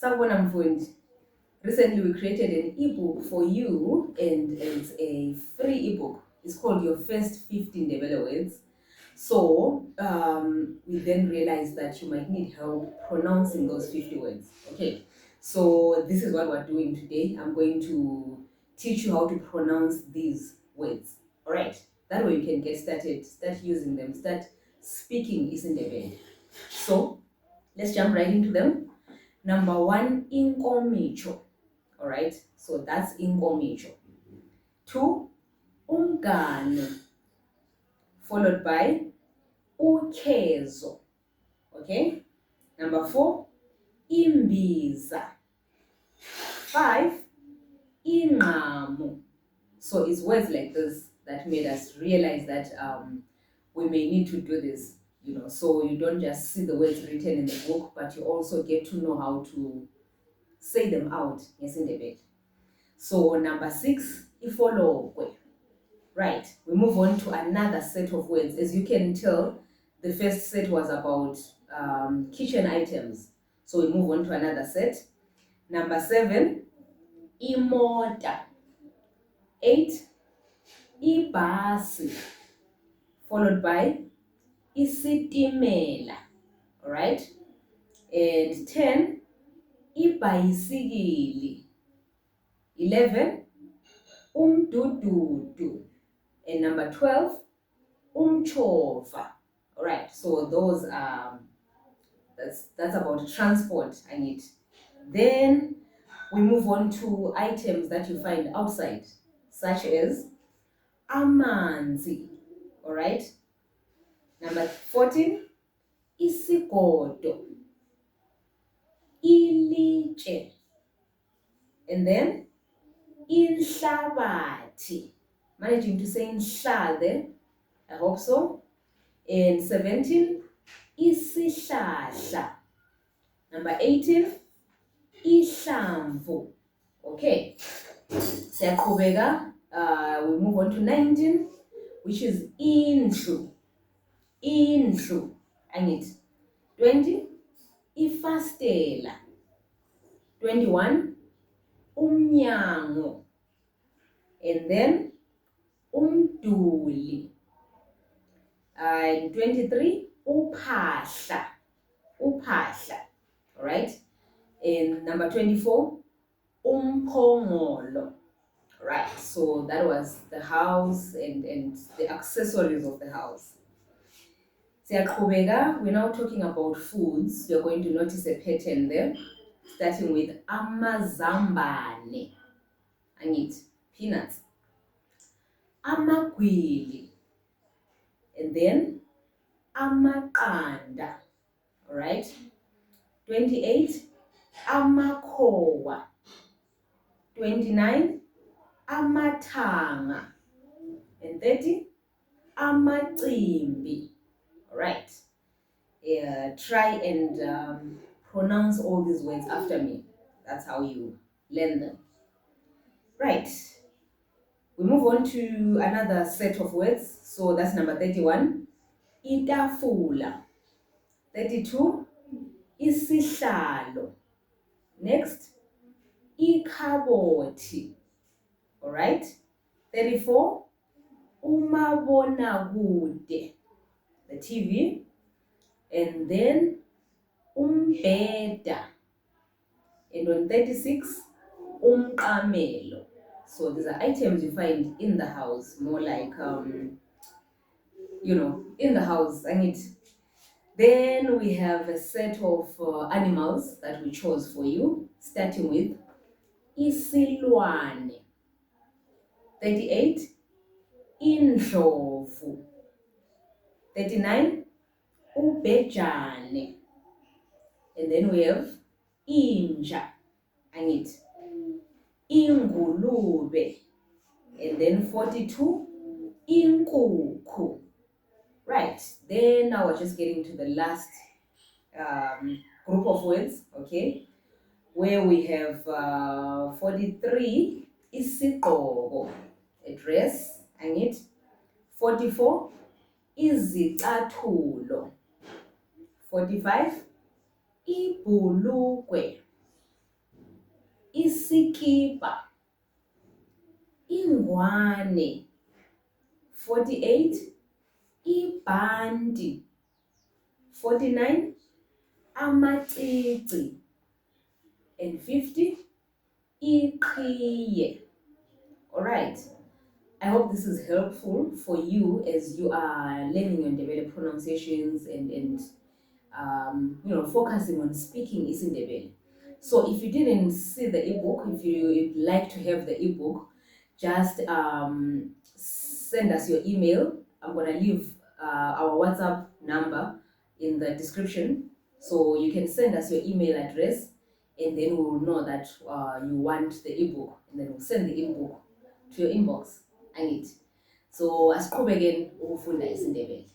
Sawubona mfundi. Recently we created an ebook for you, and it's a free ebook. It's called Your First 15 Ndebele Words. So we then realized that you might need help pronouncing those 50 words. Okay, so this is what we're doing today. I'm going to teach you how to pronounce these words. All right, that way you can get started, start using them, start speaking isiNdebele. So let's jump right into them. Number one, inkomicho. All right, so that's inkomicho. 2, umgano, followed by ukhezo. Okay, number 4, imbiza. 5, ingqamu. So it's words like this that made us realize that we may need to do this, so you don't just see the words written in the book, but you also get to know how to say them out ngesiNdebele. So number 6, ifolokwe. Right, we move on to another set of words. As you can tell, the first set was about kitchen items. So we move on to another set. Number 7, imota. 8, ibhasi, followed by isitimela. All right, and 10, ibhayisikili. 11, umdududu. And number 12, umchova. All right, so those are that's about transport. Then we move on to items that you find outside, such as amanzi. All right, number 14, isigodo, ilitshe, and then inhlabathi. Managing to say inhlade, I hope so. And 17, isihlahla. Number 18, ihlamvu. Okay, siyaqhubeka. We move on to 19, which is indlu. Indlu. 20, ifastela. 21, umnyango. And then umduli. And 23, uphahla. Uphahla. All right, and number 24, umphongolo. Right, so that was the house and the accessories of the house. Siyaqhubeka, we're now talking about foods. You're going to notice a pattern there, starting with amazambane. Peanuts. Amagwili. And then amaqanda. All right, 28, amakhowa. 29, amathanga. And 30, amacimbi. All right, try and pronounce all these words after me. That's how you learn them. Right, we move on to another set of words. So that's number 31, itafula. 32, isihlalo. Next, ikhabothi. All right, 34, umabonakude, the TV. And then umbheda. And on 36, umqamelo. So these are items you find in the house, more like in the house. Then we have a set of animals that we chose for you, starting with isilwane. 38, indlovu. 39, ubhejane. And then we have inja. Ingulube. And then 42, inkukhu. Right, then now we're just getting to the last group of words, okay, where we have 43, isigqoko, a dress. 44, izicathulo. 45, ibhulukwe. isikipa, ingwane. 48, ibhanti. 49, amacici. And 50, iqhiye. All right. I hope this is helpful for you as you are learning and develop pronunciations and focusing on speaking isiNdebele. So if you didn't see the ebook, if you'd like to have the ebook, just send us your email. I'm gonna leave our WhatsApp number in the description, so you can send us your email address, and then we will know that you want the ebook, and then we'll send the ebook to your inbox. Angithi. So asiqhubekeni ukufunda isiNdebele.